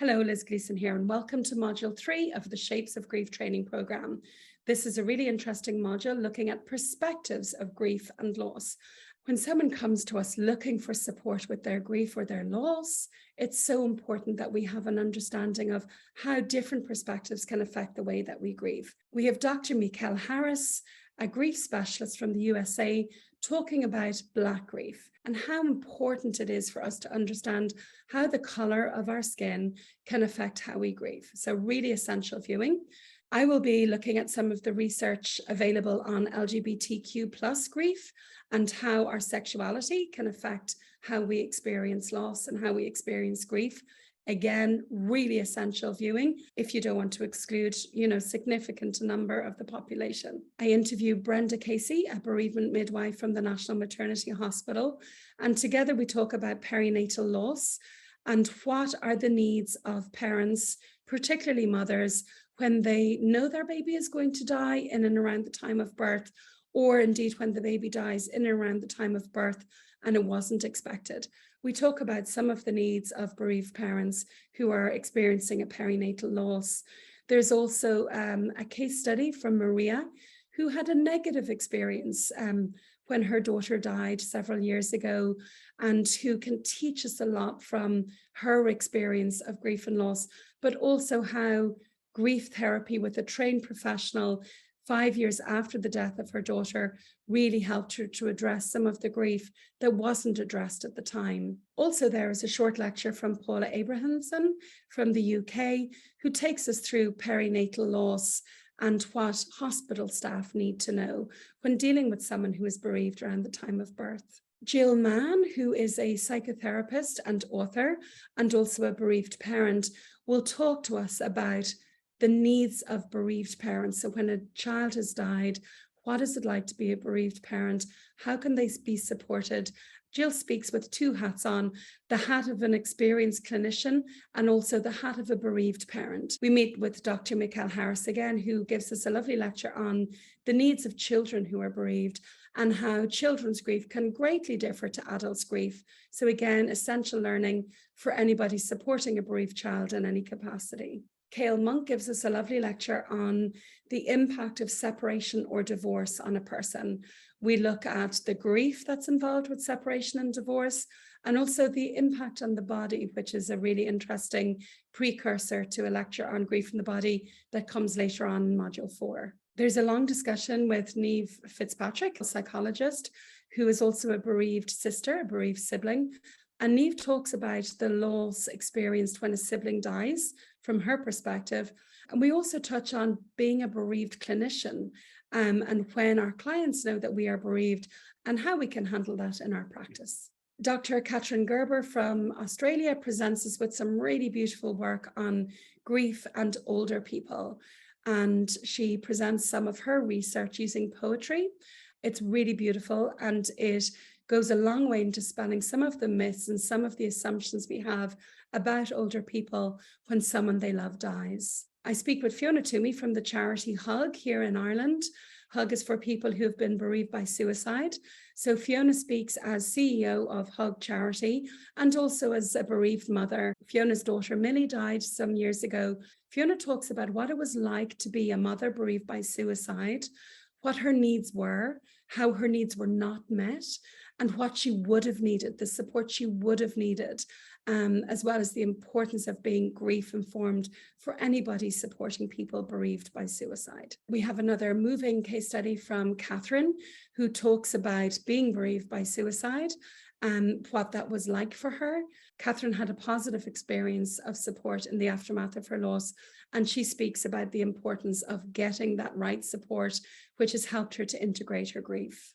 Hello, Liz Gleason here, and welcome to Module 3 of the Shapes of Grief training program. This is a really interesting module looking at perspectives of grief and loss. When someone comes to us looking for support with their grief or their loss, it's so important that we have an understanding of how different perspectives can affect the way that we grieve. We have Dr. Mikel Harris, a grief specialist from the USA, talking about Black grief and how important it is for us to understand how the color of our skin can affect how we grieve. So really essential viewing. I will be looking at some of the research available on LGBTQ plus grief and how our sexuality can affect how we experience loss and how we experience grief. Again, really essential viewing if you don't want to exclude, significant number of the population. I interview Brenda Casey, a bereavement midwife from the National Maternity Hospital, and together we talk about perinatal loss and what are the needs of parents, particularly mothers, when they know their baby is going to die in and around the time of birth, or indeed when the baby dies in and around the time of birth and it wasn't expected. We talk about some of the needs of bereaved parents who are experiencing a perinatal loss. There's also a case study from Maria, who had a negative experience when her daughter died several years ago, and who can teach us a lot from her experience of grief and loss, but also how grief therapy with a trained professional 5 years after the death of her daughter really helped her to address some of the grief that wasn't addressed at the time. Also, there is a short lecture from Paula Abrahamson from the UK, who takes us through perinatal loss and what hospital staff need to know when dealing with someone who is bereaved around the time of birth. Jill Mann, who is a psychotherapist and author and also a bereaved parent, will talk to us about the needs of bereaved parents. So when a child has died, what is it like to be a bereaved parent? How can they be supported? Jill speaks with two hats on, the hat of an experienced clinician and also the hat of a bereaved parent. We meet with Dr. Mikel Harris again, who gives us a lovely lecture on the needs of children who are bereaved and how children's grief can greatly differ to adults' grief. So again, essential learning for anybody supporting a bereaved child in any capacity. Cale Monk gives us a lovely lecture on the impact of separation or divorce on a person. We look at the grief that's involved with separation and divorce, and also the impact on the body, which is a really interesting precursor to a lecture on grief in the body that comes later on in Module 4. There's a long discussion with Niamh Fitzpatrick, a psychologist, who is also a bereaved sister, a bereaved sibling. And Niamh talks about the loss experienced when a sibling dies from her perspective. And we also touch on being a bereaved clinician and when our clients know that we are bereaved and how we can handle that in our practice. Dr. Catherine Gerber from Australia presents us with some really beautiful work on grief and older people. And she presents some of her research using poetry. It's really beautiful, and it goes a long way into spanning some of the myths and some of the assumptions we have about older people when someone they love dies. I speak with Fiona Toomey from the charity Hug here in Ireland. Hug is for people who have been bereaved by suicide. So Fiona speaks as CEO of Hug Charity and also as a bereaved mother. Fiona's daughter Millie died some years ago. Fiona talks about what it was like to be a mother bereaved by suicide, what her needs were, how her needs were not met, and what she would have needed, the support she would have needed, as well as the importance of being grief informed for anybody supporting people bereaved by suicide. We have another moving case study from Catherine, who talks about being bereaved by suicide and what that was like for her. Catherine had a positive experience of support in the aftermath of her loss, and she speaks about the importance of getting that right support, which has helped her to integrate her grief.